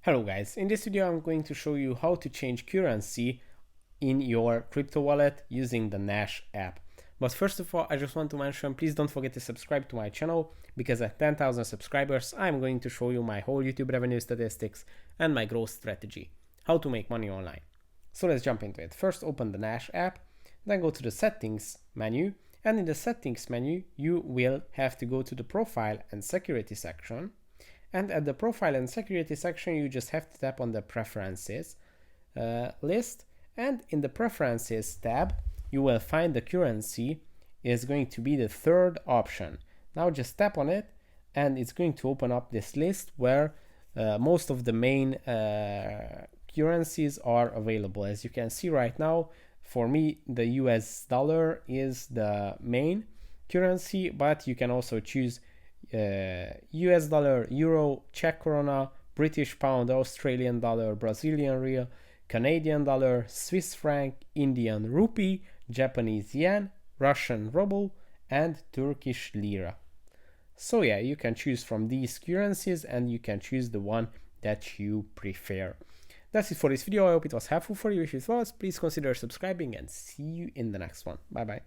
Hello guys, in this video I'm going to show you how to change currency in your crypto wallet using the Nash app. But first of all, I just want to mention, please don't forget to subscribe to my channel, because at 10,000 subscribers I'm going to show you my whole YouTube revenue statistics and my growth strategy, how to make money online. So let's jump into it. First open the Nash app, then go to the settings menu, and in the settings menu you will have to go to the profile and security section. And at the profile and security section, you just have to tap on the preferences list. And in the preferences tab, you will find the currency is going to be the third option. Now just tap on it and it's going to open up this list where most of the main currencies are available. As you can see right now, for me, the US dollar is the main currency, but you can also choose US dollar, euro, Czech koruna, British pound, Australian dollar, Brazilian real, Canadian dollar, Swiss franc, Indian rupee, Japanese yen, Russian ruble, and Turkish lira. So yeah, you can choose from these currencies and you can choose the one that you prefer. That's it for this video. I hope it was helpful for you. If it was, please consider subscribing and see you in the next one. Bye bye.